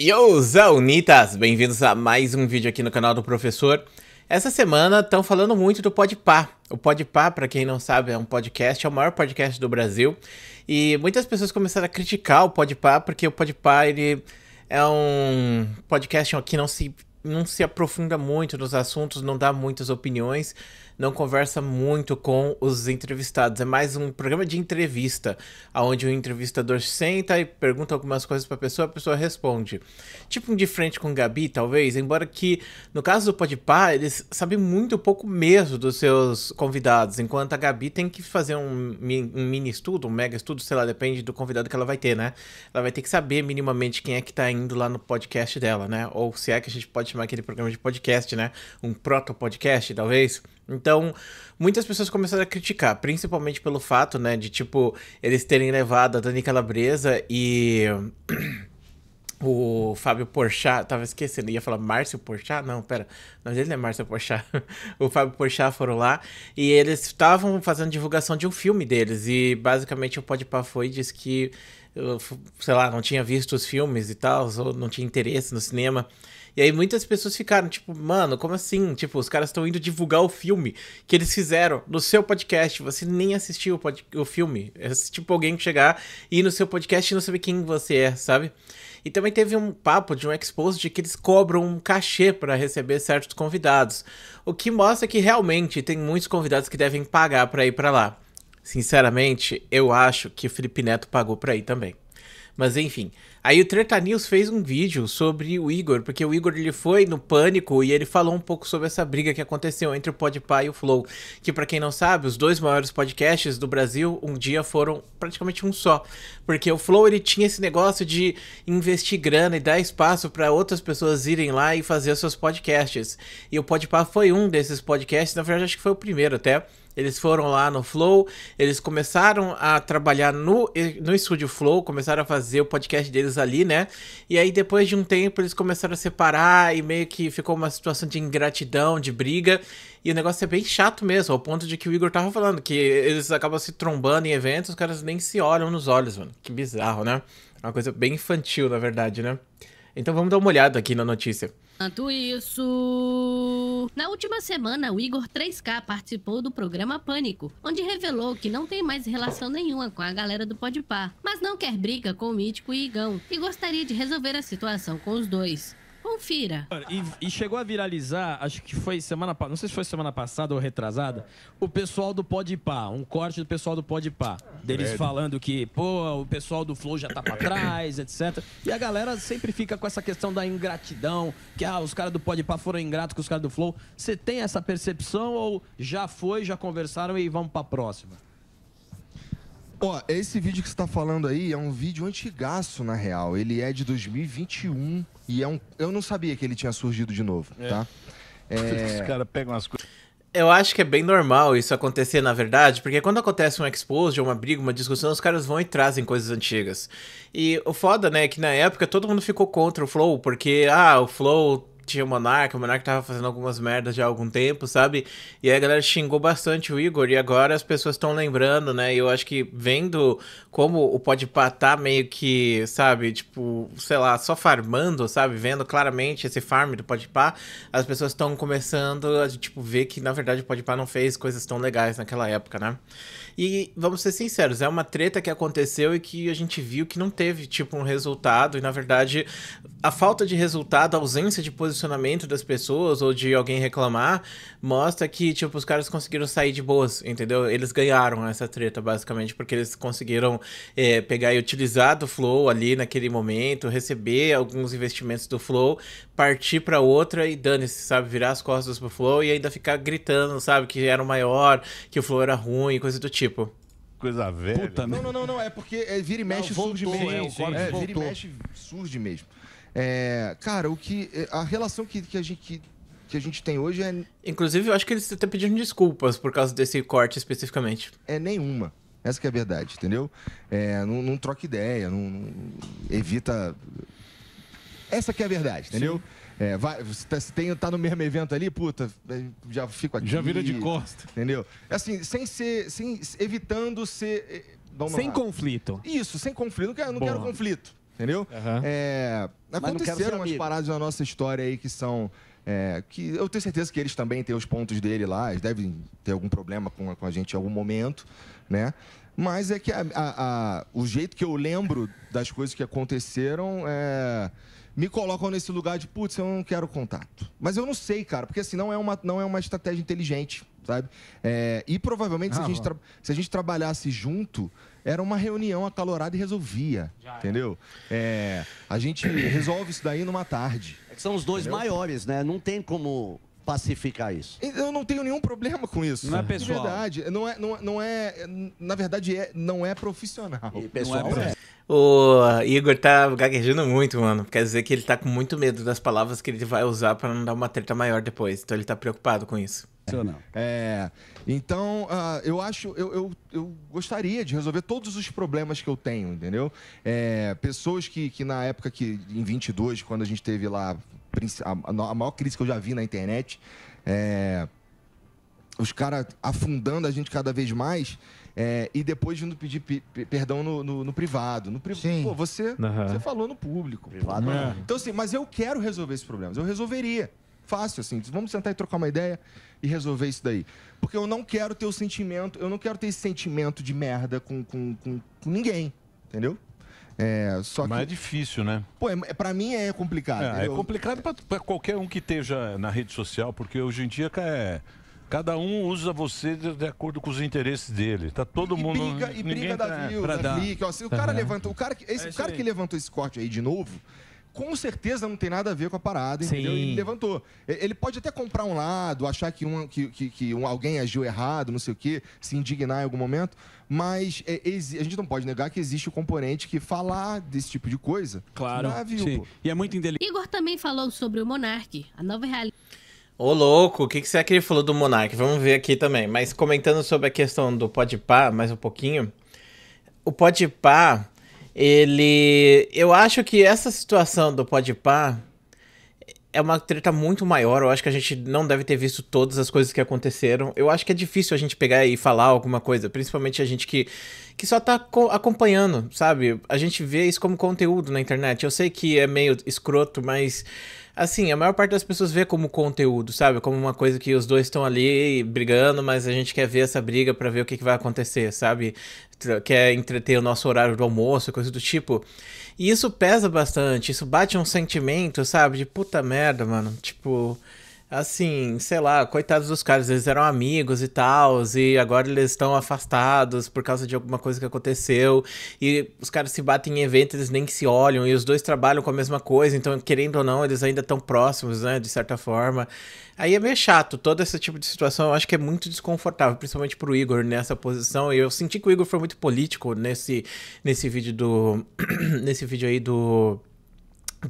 Yo, Zaunitas! Bem-vindos a mais um vídeo aqui no canal do professor. Essa semana estão falando muito do Podpah. O Podpah, para quem não sabe, é um podcast, é o maior podcast do Brasil. E muitas pessoas começaram a criticar o Podpah, porque o Podpah, ele é um podcast que não se aprofunda muito nos assuntos, não dá muitas opiniões, não conversa muito com os entrevistados. É mais um programa de entrevista, onde o entrevistador senta e pergunta algumas coisas para a pessoa responde. Tipo um De Frente com Gabi, talvez, embora que, no caso do Podpah, eles sabem muito pouco mesmo dos seus convidados, enquanto a Gabi tem que fazer um mini estudo, um mega estudo, sei lá, depende do convidado que ela vai ter, né? Ela vai ter que saber minimamente quem é que tá indo lá no podcast dela, né? Ou se é que a gente pode chamar aquele programa de podcast, né? Um proto-podcast, talvez. Então, muitas pessoas começaram a criticar, principalmente pelo fato, né, de, tipo, eles terem levado a Dani Calabresa e o Fábio Porchat, tava esquecendo, ia falar Márcio Porchat? Não, pera, o nome dele não é Márcio Porchat. O Fábio Porchat foram lá e eles estavam fazendo divulgação de um filme deles e, basicamente, o Podpah foi e disse que, sei lá, não tinha visto os filmes e tal, ou não tinha interesse no cinema. E aí muitas pessoas ficaram, tipo, mano, como assim? Tipo, os caras estão indo divulgar o filme que eles fizeram no seu podcast. Você nem assistiu o filme. É tipo alguém chegar e ir no seu podcast e não saber quem você é, sabe? E também teve um papo de um expose de que eles cobram um cachê para receber certos convidados. O que mostra que realmente tem muitos convidados que devem pagar para ir para lá. Sinceramente, eu acho que o Felipe Neto pagou para ir também. Mas enfim, aí o Treta News fez um vídeo sobre o Igor, porque o Igor ele foi no Pânico e ele falou um pouco sobre essa briga que aconteceu entre o Podpah e o Flow, que pra quem não sabe, os dois maiores podcasts do Brasil um dia foram praticamente um só, porque o Flow ele tinha esse negócio de investir grana e dar espaço para outras pessoas irem lá e fazer os seus podcasts, e o Podpah foi um desses podcasts, na verdade acho que foi o primeiro até. Eles foram lá no Flow, eles começaram a trabalhar no estúdio Flow, começaram a fazer o podcast deles ali, né? E aí depois de um tempo eles começaram a separar e meio que ficou uma situação de ingratidão, de briga. E o negócio é bem chato mesmo, ao ponto de que o Igor tava falando, que eles acabam se trombando em eventos, os caras nem se olham nos olhos, mano. Que bizarro, né? Uma coisa bem infantil, na verdade, né? Então vamos dar uma olhada aqui na notícia. Enquanto isso, na última semana, o Igor 3K participou do programa Pânico, onde revelou que não tem mais relação nenhuma com a galera do Podpah, mas não quer briga com o Mítico e Igão, e gostaria de resolver a situação com os dois. Confira. E chegou a viralizar, acho que foi semana passada, não sei se foi semana passada ou retrasada, o pessoal do Podpah, um corte do pessoal do Podpah, deles falando que, pô, o pessoal do Flow já tá pra trás, etc. E a galera sempre fica com essa questão da ingratidão, que os caras do Podpah foram ingratos com os caras do Flow. Você tem essa percepção ou já foi, já conversaram e vamos pra próxima? Ó, esse vídeo que você tá falando aí é um vídeo antigaço, na real. Ele é de 2021 e eu não sabia que ele tinha surgido de novo, tá? Os caras pegam as coisas. Eu acho que é bem normal isso acontecer, na verdade, porque quando acontece um expose, uma briga, uma discussão, os caras vão e trazem coisas antigas. E o foda, né, é que na época todo mundo ficou contra o Flow, porque, o Flow tinha o Monark tava fazendo algumas merdas já há algum tempo, sabe? E aí a galera xingou bastante o Igor, e agora as pessoas estão lembrando, né? E eu acho que vendo como o Podpah tá meio que, sabe, tipo, sei lá, só farmando, sabe? Vendo claramente esse farm do Podpah, as pessoas estão começando a, tipo, ver que, na verdade, o Podpah não fez coisas tão legais naquela época, né? E, vamos ser sinceros, é uma treta que aconteceu e que a gente viu que não teve, tipo, um resultado. E, na verdade, a falta de resultado, a ausência de posicionamento das pessoas ou de alguém reclamar, mostra que, tipo, os caras conseguiram sair de boas, entendeu? Eles ganharam essa treta, basicamente, porque eles conseguiram pegar e utilizar do Flow ali naquele momento, receber alguns investimentos do Flow, partir pra outra e dane-se, sabe? Virar as costas pro Flow e ainda ficar gritando, sabe? Que era o maior, que o Flow era ruim, coisa do tipo. Coisa velha. Puta, Não, é porque vira e mexe surge voltou, mesmo. o Vira e mexe surge mesmo. Cara, a relação que a gente tem hoje Inclusive, eu acho que eles estão pedindo desculpas por causa desse corte especificamente. é nenhuma. Essa que é a verdade, entendeu? Não troca ideia, não evita... Essa que é a verdade, entendeu? Você tá no mesmo evento ali, puta, já fico aqui. Já vira de costa. Entendeu? Assim, evitando ser... Sem conflito. Isso, sem conflito. Não quero conflito. entendeu? Mas não quero ser Aconteceram umas amigo. paradas na nossa história aí que são... que eu tenho certeza que eles também têm os pontos dele lá, eles devem ter algum problema com a gente em algum momento, né? Mas é que o jeito que eu lembro das coisas que aconteceram me colocam nesse lugar de, putz, eu não quero contato. Mas eu não sei, cara, porque assim, não é uma estratégia inteligente, sabe? E provavelmente, se a gente trabalhasse junto, era uma reunião acalorada e resolvia, entendeu? A gente resolve isso daí numa tarde. É que são os dois maiores, né? Não tem como pacificar isso. Eu não tenho nenhum problema com isso. Não é pessoal. De verdade. Na verdade, não é profissional. E pessoal, O Igor tá gaguejando muito, mano. Quer dizer que ele tá com muito medo das palavras que ele vai usar pra não dar uma treta maior depois. Então ele tá preocupado com isso. Então, eu gostaria de resolver todos os problemas que eu tenho, entendeu? Pessoas que na época em 22, quando a gente teve lá a maior crise que eu já vi na internet, os caras afundando a gente cada vez mais, e depois vindo pedir perdão no privado. Sim. Pô, você falou no público. Privado, Pô. Então, assim, mas eu quero resolver esses problemas. Eu resolveria. Fácil, assim. Vamos sentar e trocar uma ideia e resolver isso daí. Porque eu não quero ter eu não quero ter esse sentimento de merda com ninguém, entendeu? Mas é difícil, né? Pô, pra mim é complicado. É complicado pra qualquer um que esteja na rede social, porque hoje em dia cada um usa você de acordo com os interesses dele. Tá todo mundo... briga da view, da clique. Ó, se o cara levanta... O cara que levantou esse corte aí de novo, com certeza não tem nada a ver com a parada, entendeu? Ele levantou. Ele pode até comprar um lado, achar que alguém agiu errado, não sei o quê, se indignar em algum momento, mas a gente não pode negar que existe o componente que falar desse tipo de coisa... Claro, dá view, sim. pô. E é muito inteligente. Igor também falou sobre o Monark, a nova realidade. Ô, louco, o que será que ele falou do Monark? Vamos ver aqui também. Mas comentando sobre a questão do Podpah, mais um pouquinho. O Podpah, eu acho que essa situação do Podpah é uma treta muito maior. Eu acho que a gente não deve ter visto todas as coisas que aconteceram. Eu acho que é difícil a gente pegar e falar alguma coisa, principalmente a gente que só tá acompanhando, sabe? A gente vê isso como conteúdo na internet. Eu sei que é meio escroto, mas... assim, a maior parte das pessoas vê como conteúdo, sabe? Como uma coisa que os dois estão ali brigando, mas a gente quer ver essa briga pra ver o que vai acontecer, sabe? Quer entreter o nosso horário do almoço, coisa do tipo. E isso pesa bastante, isso bate um sentimento, sabe? De puta merda, mano. Tipo... assim, sei lá, coitados dos caras, eles eram amigos e tal, e agora eles estão afastados por causa de alguma coisa que aconteceu, e os caras se batem em eventos, eles nem que se olham, e os dois trabalham com a mesma coisa, então, querendo ou não, eles ainda estão próximos, né, de certa forma. Aí é meio chato, todo esse tipo de situação eu acho que é muito desconfortável, principalmente pro Igor nessa posição, e eu senti que o Igor foi muito político nesse vídeo nesse vídeo aí do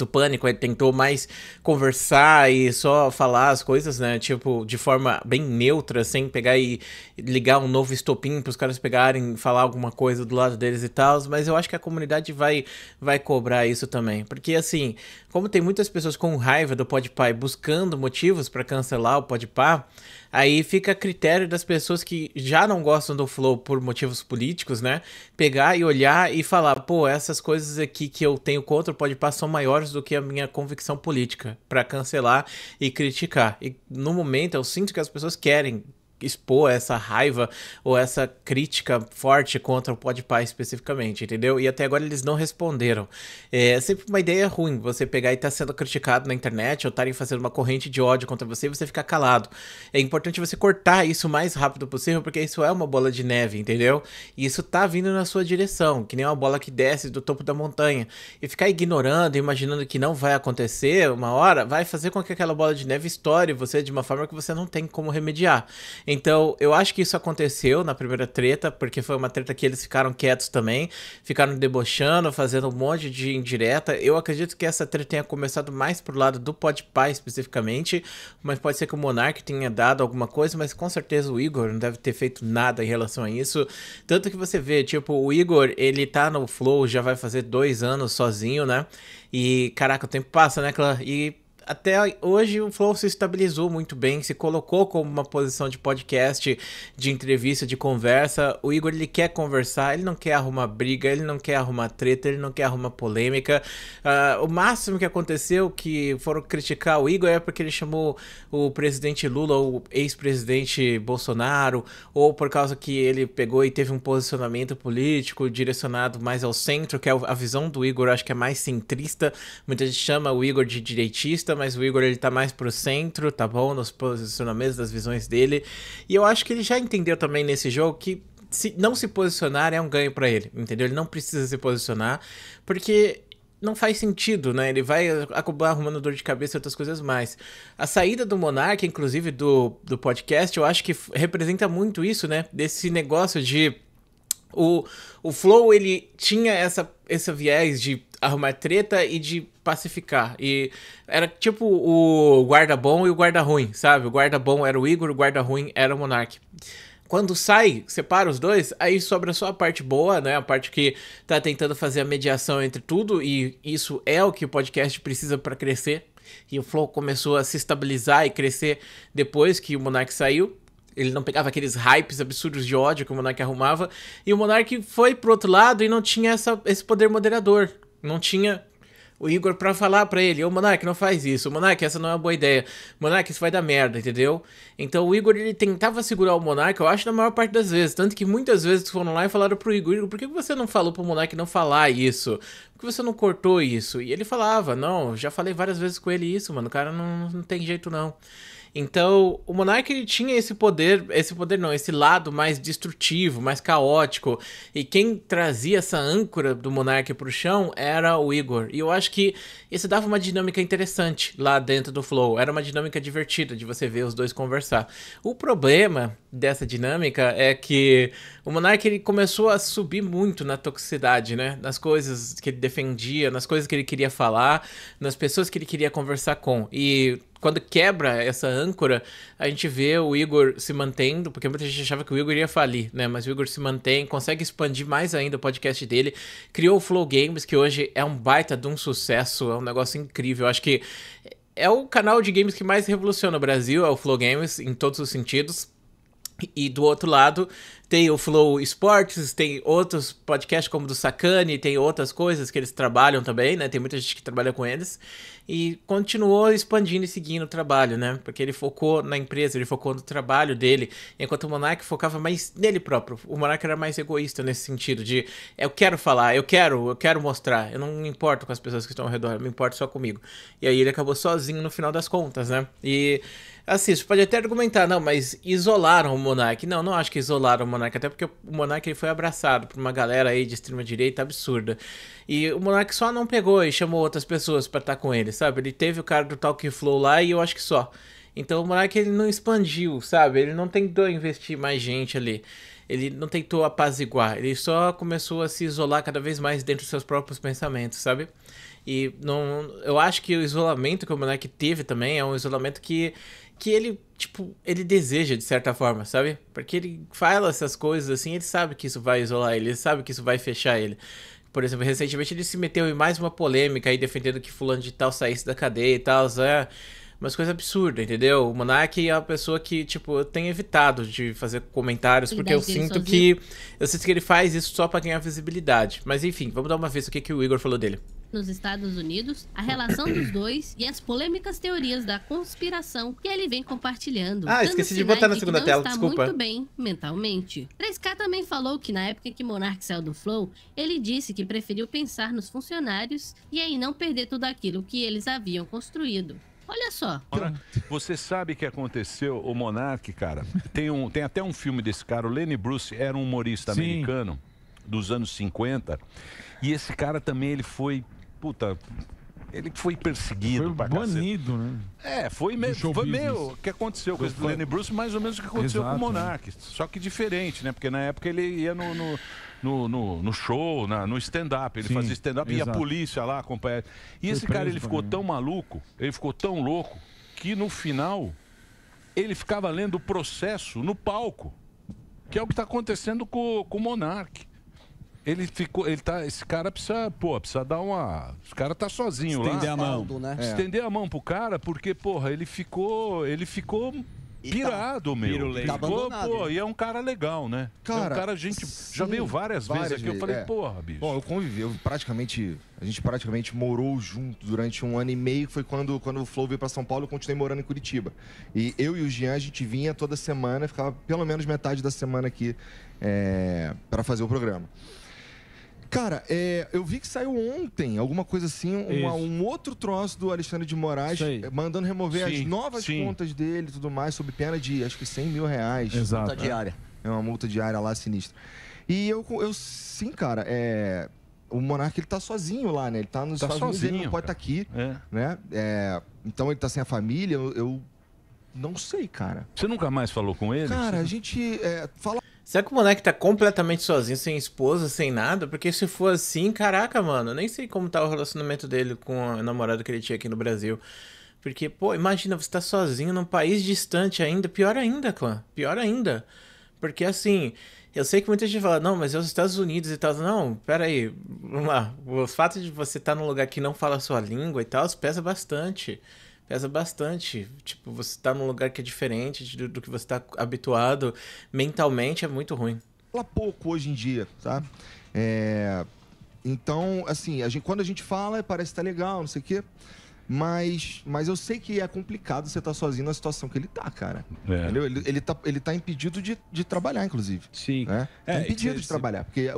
Pânico. Ele tentou mais conversar e só falar as coisas, né, tipo, de forma bem neutra, sem pegar e ligar um novo estopim pros caras pegarem, falar alguma coisa do lado deles e tal, mas eu acho que a comunidade vai cobrar isso também, porque assim, como tem muitas pessoas com raiva do Podpah e buscando motivos pra cancelar o Podpah, aí fica a critério das pessoas que já não gostam do Flow por motivos políticos, né? Pegar e olhar e falar, pô, essas coisas aqui que eu tenho contra o Podpah são maiores do que a minha convicção política, pra cancelar e criticar. E no momento eu sinto que as pessoas querem expor essa raiva ou essa crítica forte contra o Podpah especificamente, entendeu? E até agora eles não responderam. É sempre uma ideia ruim você pegar e estar sendo criticado na internet ou estarem fazendo uma corrente de ódio contra você e você ficar calado. É importante você cortar isso o mais rápido possível, porque isso é uma bola de neve, entendeu? E isso tá vindo na sua direção, que nem uma bola que desce do topo da montanha. E ficar ignorando, imaginando que não vai acontecer uma hora, vai fazer com que aquela bola de neve estoure você de uma forma que você não tem como remediar. Então, eu acho que isso aconteceu na primeira treta, porque foi uma treta que eles ficaram quietos também, ficaram debochando, fazendo um monte de indireta. Eu acredito que essa treta tenha começado mais pro lado do Podpah especificamente, mas pode ser que o Monark tenha dado alguma coisa, mas com certeza o Igor não deve ter feito nada em relação a isso. Tanto que você vê, tipo, o Igor, ele tá no Flow, já vai fazer 2 anos sozinho, né? E, caraca, o tempo passa, né, Clã? E até hoje o Flow se estabilizou muito bem, se colocou como uma posição de podcast, de entrevista, de conversa. O Igor, ele quer conversar, ele não quer arrumar briga, ele não quer arrumar treta, ele não quer arrumar polêmica. O máximo que aconteceu, que foram criticar o Igor, é porque ele chamou o presidente Lula, o ex-presidente Bolsonaro, ou por causa que ele pegou e teve um posicionamento político direcionado mais ao centro, que é a visão do Igor, acho que é mais centrista. Muita gente chama o Igor de direitista, mas o Igor, ele tá mais pro centro, tá bom? Nos posicionamentos, das visões dele. E eu acho que ele já entendeu também nesse jogo que não se posicionar é um ganho pra ele, entendeu? Ele não precisa se posicionar, porque não faz sentido, né? Ele vai acabar arrumando dor de cabeça e outras coisas mais. A saída do Monark, inclusive do podcast, eu acho que representa muito isso, né? Desse negócio de... O Flow, ele tinha essa viés de arrumar treta e de pacificar. E era tipo o guarda bom e o guarda ruim, sabe? O guarda bom era o Igor, o guarda ruim era o Monark. Quando sai, separa os dois, aí sobra só a parte boa, né? A parte que tá tentando fazer a mediação entre tudo, e isso é o que o podcast precisa para crescer. E o Flow começou a se estabilizar e crescer depois que o Monark saiu. Ele não pegava aqueles hypes absurdos de ódio que o Monark arrumava. E o Monark foi pro outro lado e não tinha esse poder moderador. Não tinha o Igor pra falar pra ele: ô Monark, não faz isso. Monark, essa não é uma boa ideia. Monark, isso vai dar merda, entendeu? Então o Igor, ele tentava segurar o Monark, eu acho, na maior parte das vezes. Tanto que muitas vezes foram lá e falaram pro Igor: por que você não falou pro Monark não falar isso? Por que você não cortou isso? E ele falava: não, já falei várias vezes com ele isso, mano. O cara não tem jeito não. Então, o Monark, ele tinha esse lado mais destrutivo, mais caótico, e quem trazia essa âncora do Monark pro chão era o Igor, e eu acho que isso dava uma dinâmica interessante lá dentro do Flow, era uma dinâmica divertida de você ver os dois conversar. O problema dessa dinâmica é que o Monark, ele começou a subir muito na toxicidade, né, nas coisas que ele defendia, nas coisas que ele queria falar, nas pessoas que ele queria conversar com, e quando quebra essa âncora, a gente vê o Igor se mantendo, porque muita gente achava que o Igor ia falir, né? Mas o Igor se mantém, consegue expandir mais ainda o podcast dele, criou o Flow Games, que hoje é um baita de um sucesso, é um negócio incrível. Eu acho que é o canal de games que mais revoluciona o Brasil, é o Flow Games, em todos os sentidos. E do outro lado, tem o Flow Esportes, tem outros podcasts como o do Sacani, tem outras coisas que eles trabalham também, né? Tem muita gente que trabalha com eles. E continuou expandindo e seguindo o trabalho, né? Porque ele focou na empresa, ele focou no trabalho dele, enquanto o Monark focava mais nele próprio. O Monark era mais egoísta nesse sentido de: eu quero falar, eu quero mostrar, eu não me importo com as pessoas que estão ao redor, eu me importo só comigo. E aí ele acabou sozinho no final das contas, né? E assim, você pode até argumentar: não, mas isolaram o Monark. Não acho que isolaram o Monark, até porque o Monark, ele foi abraçado por uma galera aí de extrema-direita absurda. E o Monark só não pegou e chamou outras pessoas pra estar com ele, sabe? Ele teve o cara do Talk Flow lá e eu acho que só. Então o Monark, ele não expandiu, sabe? Ele não tentou investir mais gente ali. Ele não tentou apaziguar. Ele só começou a se isolar cada vez mais dentro dos seus próprios pensamentos, sabe? E eu acho que o isolamento que o Monark teve também é um isolamento que ele, tipo, ele deseja de certa forma, sabe? Porque ele fala essas coisas assim, ele sabe que isso vai isolar ele sabe que isso vai fechar ele. Por exemplo, recentemente ele se meteu em mais uma polêmica aí, defendendo que fulano de tal saísse da cadeia e tal, umas coisas absurdas, entendeu? O Monark é uma pessoa que, tipo, eu tenho evitado de fazer comentários, porque eu sinto que ele faz isso só pra ganhar visibilidade. Mas enfim, vamos dar uma vez o que o Igor falou dele. Nos Estados Unidos, a relação dos dois e as polêmicas teorias da conspiração que ele vem compartilhando. Esqueci de botar na segunda tela, desculpa. Muito bem mentalmente. 3K também falou que na época que Monark saiu do Flow, ele disse que preferiu pensar nos funcionários e aí não perder tudo aquilo que eles haviam construído. Olha só. Você sabe o que aconteceu? O Monark, cara, tem até um filme desse cara, o Lenny Bruce era um humorista americano dos anos 50, e esse cara também, ele foi, ele foi perseguido pra cacete. Foi banido, né? Foi meio o que aconteceu com o Lenny Bruce, mais ou menos o que aconteceu com o Monark, só que diferente, né? Porque na época ele ia no show, no stand-up, ele fazia stand-up e a polícia lá acompanhava. E esse cara, ele ficou tão maluco, ele ficou tão louco, que no final ele ficava lendo o processo no palco, que é o que está acontecendo com o Monark. Esse cara precisa dar uma... Esse cara tá sozinho Estender lá. a mão. Né? Estender a mão pro cara, porque, porra, ele ficou pirado, meu. Pirulei. Tá abandonado, Pô, né? e é um cara legal, né? Cara, é um cara, gente, já veio várias vezes aqui. Eu falei, porra, bicho. Bom, a gente praticamente morou junto durante 1 ano e meio, que foi quando o Flow veio pra São Paulo, eu continuei morando em Curitiba. E eu e o Jean, a gente vinha toda semana, ficava pelo menos metade da semana aqui pra fazer o programa. Cara, eu vi que saiu ontem, alguma coisa assim, um outro troço do Alexandre de Moraes, mandando remover as novas contas dele e tudo mais, sob pena de, acho que 100 mil reais. Exato. Multa diária. É uma multa diária lá sinistra. E eu sim, cara, o Monark, ele tá sozinho lá, né? Ele tá nos Estados Unidos, ele não pode estar aqui, né? Então ele tá sem a família, eu não sei, cara. Você nunca mais falou com ele? Cara, a gente fala... Será que o moleque tá completamente sozinho, sem esposa, sem nada? Porque se for assim, caraca, mano, eu nem sei como tá o relacionamento dele com a namorada que ele tinha aqui no Brasil. Porque, pô, imagina, você tá sozinho num país distante ainda, pior ainda, clã, pior ainda. Porque assim, eu sei que muita gente fala, não, mas é os Estados Unidos e tal. Não, pera aí, vamos lá. O fato de você estar num lugar que não fala a sua língua e tal, pesa bastante. Pesa bastante. Tipo, você tá num lugar que é diferente do que você tá habituado. Mentalmente é muito ruim. Fala pouco hoje em dia, tá? Então, assim, quando a gente fala, parece que tá legal, não sei o quê. Mas eu sei que é complicado você estar sozinho na situação que ele tá, cara. Entendeu? Ele tá impedido de trabalhar, inclusive. Sim. Né? Tá impedido de trabalhar. Porque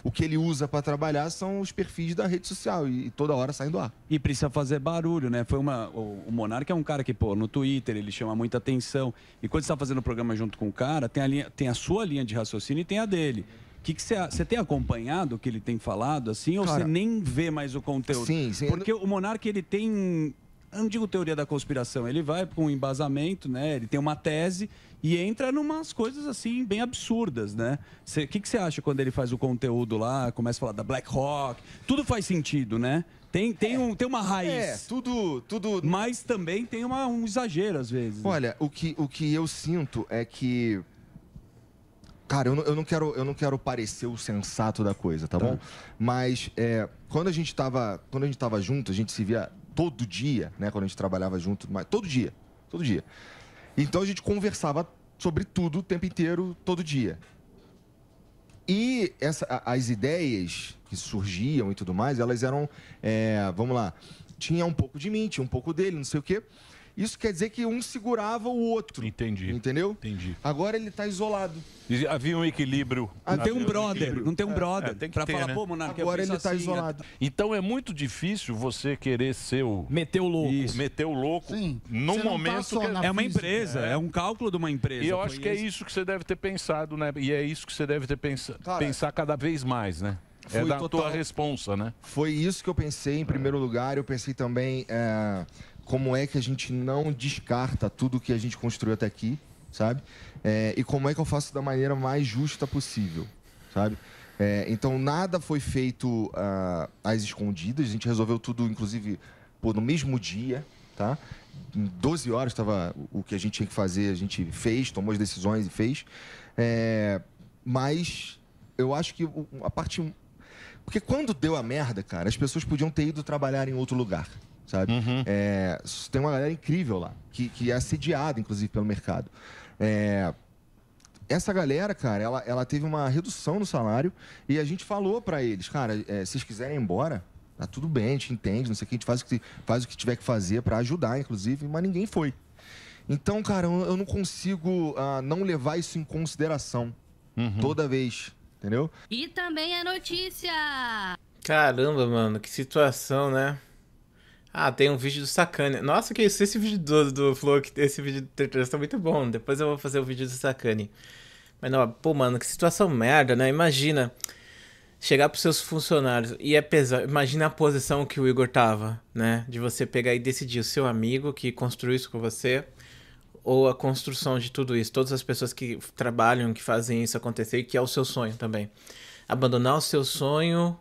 o que ele usa para trabalhar são os perfis da rede social e toda hora saem do ar. E precisa fazer barulho, né? O Monark é um cara que, pô, no Twitter ele chama muita atenção. E quando você tá fazendo o programa junto com o cara, tem a sua linha de raciocínio e tem a dele. O que você tem acompanhado o que ele tem falado, assim, ou Cara, você nem vê mais o conteúdo? Sim. Porque o Monark, ele tem, eu não digo teoria da conspiração, ele vai com um embasamento, né? Ele tem uma tese e entra numas coisas, assim, bem absurdas, né? O que você acha quando ele faz o conteúdo lá, começa a falar da Black Hawk? Tudo faz sentido, né? Tem uma raiz. Tudo... Mas também tem um exagero, às vezes. Olha, o que eu sinto é que... Cara, eu não quero parecer o sensato da coisa, tá bom? Mas quando a gente tava junto, a gente se via todo dia, né? Quando a gente trabalhava junto, mas todo dia. Então a gente conversava sobre tudo o tempo inteiro, todo dia. E as ideias que surgiam e tudo mais, elas eram, vamos lá, tinha um pouco de mim, tinha um pouco dele, não sei o quê. Isso quer dizer que um segurava o outro. Entendi. Entendeu? Entendi. Agora ele tá isolado. Havia um equilíbrio. Não tem um brother, não tem um brother. Tem que pra ter, falar, né? pô, Monark, Agora ele tá assim, isolado. Então é muito difícil você querer ser o... Meter o louco. Meter o louco Sim. num Você não tá momento só que... na É uma física. empresa, é um cálculo de uma empresa. E eu acho que é isso que você deve ter pensado, né? E é isso que você deve ter pensar cada vez mais, né? É Foi da total. tua responsa, né? Foi isso que eu pensei em primeiro lugar. Eu pensei também como é que a gente não descarta tudo que a gente construiu até aqui, sabe? E como é que eu faço da maneira mais justa possível, sabe? Então, nada foi feito às escondidas. A gente resolveu tudo, inclusive, no mesmo dia, tá? Em 12 horas estava o que a gente tinha que fazer, a gente fez, tomou as decisões e fez. Mas eu acho que a parte... Porque quando deu a merda, cara, as pessoas podiam ter ido trabalhar em outro lugar, sabe? Tem uma galera incrível lá, que é assediada, inclusive, pelo mercado. Essa galera, cara, ela teve uma redução no salário e a gente falou pra eles, cara, se vocês quiserem ir embora, tá tudo bem, a gente entende, não sei o que, a gente faz o que tiver que fazer pra ajudar, inclusive, mas ninguém foi. Então, cara, eu não consigo não levar isso em consideração toda vez, entendeu? E também a notícia! Caramba, mano, que situação, né? Tem um vídeo do Sacani. Nossa, que isso, esse vídeo do Flow, esse vídeo do Tertulliano tá muito bom. Depois eu vou fazer o vídeo do Sacani. Mas não, pô, mano, que situação merda, né? Imagina chegar pros seus funcionários e é pesado. Imagina a posição que o Igor tava, né? De você pegar e decidir o seu amigo que construiu isso com você ou a construção de tudo isso. Todas as pessoas que trabalham, que fazem isso acontecer e que é o seu sonho também. Abandonar o seu sonho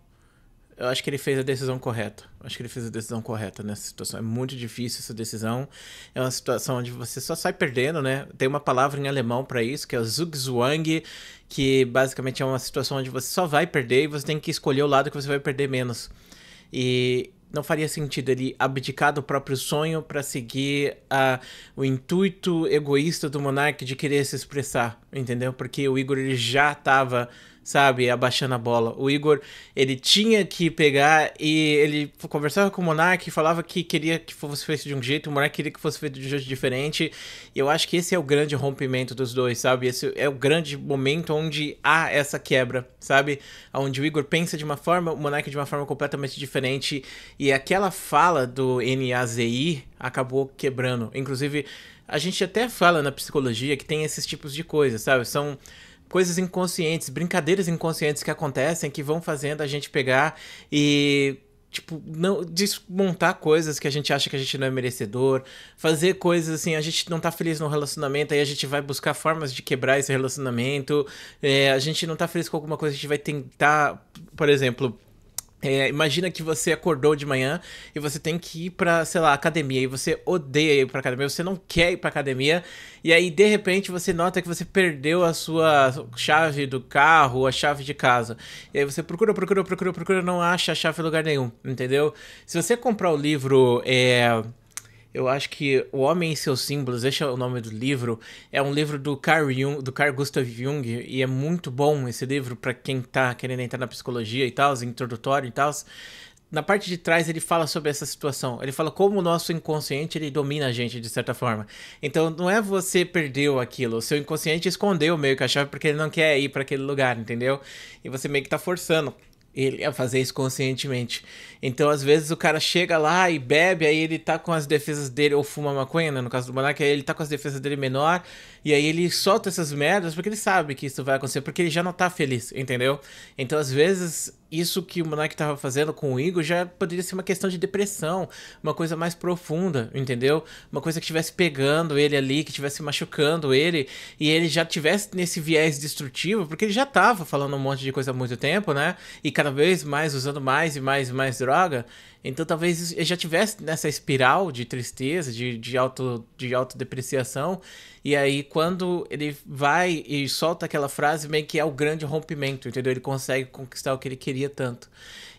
eu acho que ele fez a decisão correta. Acho que ele fez a decisão correta nessa situação. É muito difícil essa decisão. É uma situação onde você só sai perdendo, né? Tem uma palavra em alemão para isso, que é o Zugzwang, que basicamente é uma situação onde você só vai perder e você tem que escolher o lado que você vai perder menos. E não faria sentido ele abdicar do próprio sonho para seguir o intuito egoísta do Monark de querer se expressar, entendeu? Porque o Igor ele já estava, sabe, abaixando a bola. O Igor, ele tinha que pegar e ele conversava com o Monark e falava que queria que fosse feito de um jeito, o Monark queria que fosse feito de um jeito diferente. E eu acho que esse é o grande rompimento dos dois, sabe? Esse é o grande momento onde há essa quebra, sabe? Onde o Igor pensa de uma forma, o Monark de uma forma completamente diferente. E aquela fala do Nazi acabou quebrando. Inclusive, a gente até fala na psicologia que tem esses tipos de coisas, sabe? São coisas inconscientes, brincadeiras inconscientes que acontecem, que vão fazendo a gente pegar e, tipo, não desmontar coisas que a gente acha que a gente não é merecedor, fazer coisas assim, a gente não tá feliz no relacionamento, aí a gente vai buscar formas de quebrar esse relacionamento, a gente não tá feliz com alguma coisa, a gente vai tentar, por exemplo... imagina que você acordou de manhã e você tem que ir pra, sei lá, academia, e você odeia ir pra academia, você não quer ir pra academia, e aí de repente você nota que você perdeu a sua chave do carro, a chave de casa, e aí você procura, não acha a chave em lugar nenhum, entendeu? Se você comprar o livro, eu acho que O Homem e Seus Símbolos, esse é o nome do livro, é um livro do Carl Gustav Jung, e é muito bom esse livro para quem tá querendo entrar na psicologia e tal, introdutório e tal. Na parte de trás ele fala sobre essa situação, ele fala como o nosso inconsciente ele domina a gente de certa forma. Então não é você perdeu aquilo, o seu inconsciente escondeu meio que a chave porque ele não quer ir para aquele lugar, entendeu? E você meio que tá forçando ele a fazer isso conscientemente. Então, às vezes, o cara chega lá e bebe, aí ele tá com as defesas dele, ou fuma maconha, né, no caso do Monark, aí ele tá com as defesas dele menor, e aí ele solta essas merdas porque ele sabe que isso vai acontecer, porque ele já não tá feliz, entendeu? Então, às vezes, isso que o Monark tava fazendo com o Igor já poderia ser uma questão de depressão, uma coisa mais profunda, entendeu? Uma coisa que estivesse pegando ele ali, que estivesse machucando ele, e ele já tivesse nesse viés destrutivo, porque ele já tava falando um monte de coisa há muito tempo, né? E cada vez mais usando mais e mais droga. Então talvez ele já tivesse nessa espiral de tristeza, de autodepreciação. E aí quando ele vai e solta aquela frase, meio que é o grande rompimento, entendeu? Ele consegue conquistar o que ele queria tanto.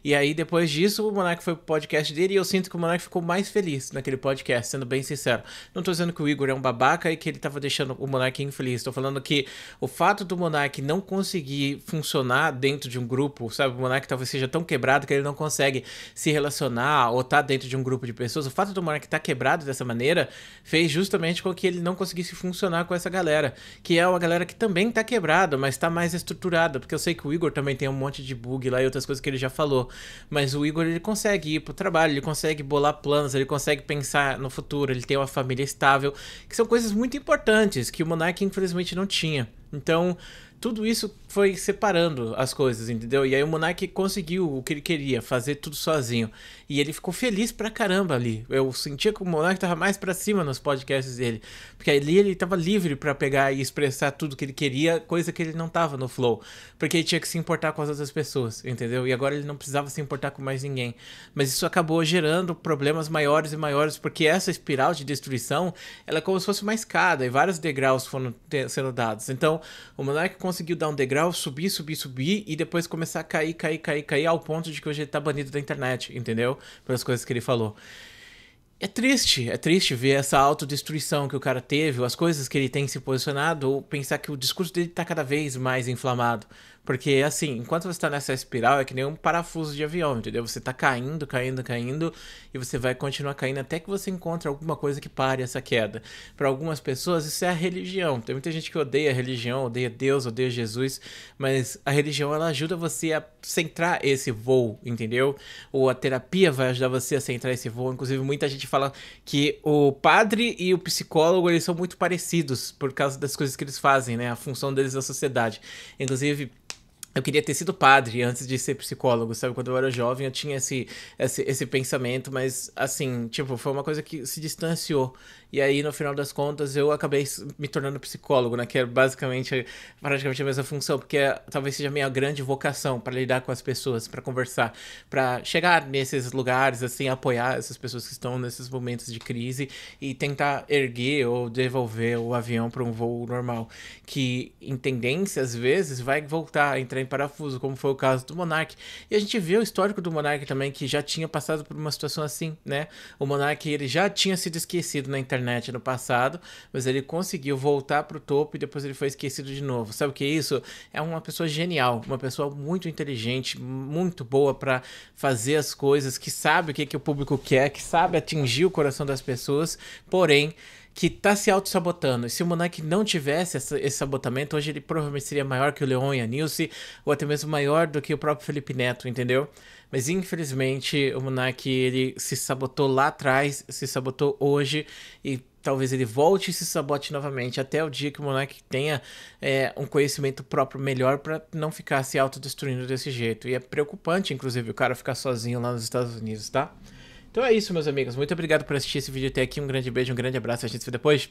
E aí depois disso o Monark foi pro podcast dele e eu sinto que o Monark ficou mais feliz naquele podcast, sendo bem sincero. Não tô dizendo que o Igor é um babaca e que ele tava deixando o Monark infeliz. Tô falando que o fato do Monark não conseguir funcionar dentro de um grupo, sabe? O Monark talvez seja tão quebrado que ele não consegue se relacionar ou tá dentro de um grupo de pessoas. O fato do Monark estar quebrado dessa maneira fez justamente com que ele não conseguisse funcionar com essa galera, que é uma galera que também tá quebrada, mas tá mais estruturada, porque eu sei que o Igor também tem um monte de bug lá e outras coisas que ele já falou. Mas o Igor, ele consegue ir pro trabalho, ele consegue bolar planos, ele consegue pensar no futuro, ele tem uma família estável, que são coisas muito importantes que o Monark infelizmente não tinha. Então, tudo isso foi separando as coisas, entendeu? E aí o Monark conseguiu o que ele queria, fazer tudo sozinho. E ele ficou feliz pra caramba ali. Eu sentia que o Monark tava mais pra cima nos podcasts dele. Porque ali ele tava livre pra pegar e expressar tudo que ele queria, coisa que ele não tava no Flow. Porque ele tinha que se importar com as outras pessoas, entendeu? E agora ele não precisava se importar com mais ninguém. Mas isso acabou gerando problemas maiores e maiores, porque essa espiral de destruição, ela é como se fosse uma escada, e vários degraus foram sendo dados. Então, o Monark conseguiu dar um degrau, subir, e depois começar a cair, ao ponto de que hoje ele tá banido da internet, entendeu? Pelas coisas que ele falou. É triste ver essa autodestruição que o cara teve, ou as coisas que ele tem se posicionado, ou pensar que o discurso dele tá cada vez mais inflamado. Porque, assim, enquanto você tá nessa espiral, é que nem um parafuso de avião, entendeu? Você tá caindo, e você vai continuar caindo até que você encontre alguma coisa que pare essa queda. Para algumas pessoas, isso é a religião. Tem muita gente que odeia a religião, odeia Deus, odeia Jesus, mas a religião, ela ajuda você a centrar esse voo, entendeu? Ou a terapia vai ajudar você a centrar esse voo. Inclusive, muita gente fala que o padre e o psicólogo, eles são muito parecidos por causa das coisas que eles fazem, né? A função deles na sociedade. Inclusive, Eu queria ter sido padre antes de ser psicólogo, sabe? Quando eu era jovem eu tinha esse pensamento, mas assim, tipo, foi uma coisa que se distanciou. E aí, no final das contas, eu acabei me tornando psicólogo, né? Que é basicamente, praticamente a mesma função, porque talvez seja a minha grande vocação para lidar com as pessoas, para conversar, para chegar nesses lugares, assim, apoiar essas pessoas que estão nesses momentos de crise e tentar erguer ou devolver o avião para um voo normal. Que, em tendência, às vezes, vai voltar a entrar em parafuso, como foi o caso do Monark. E a gente vê o histórico do Monark também, que já tinha passado por uma situação assim, né? O Monark, ele já tinha sido esquecido na internet no passado, mas ele conseguiu voltar pro topo e depois ele foi esquecido de novo. Sabe o que é isso? É uma pessoa genial, uma pessoa muito inteligente, muito boa para fazer as coisas, que sabe o que o público quer, que sabe atingir o coração das pessoas, porém que tá se auto-sabotando. E se o Monark não tivesse esse sabotamento, hoje ele provavelmente seria maior que o Leon e a Nilce, ou até mesmo maior do que o próprio Felipe Neto, entendeu? Mas infelizmente o Monark, ele se sabotou lá atrás, se sabotou hoje, e talvez ele volte e se sabote novamente, até o dia que o Monark tenha um conhecimento próprio melhor para não ficar se autodestruindo desse jeito. E é preocupante, inclusive, o cara ficar sozinho lá nos Estados Unidos, tá? Então é isso, meus amigos. Muito obrigado por assistir esse vídeo até aqui. Um grande beijo, um grande abraço. A gente se vê depois.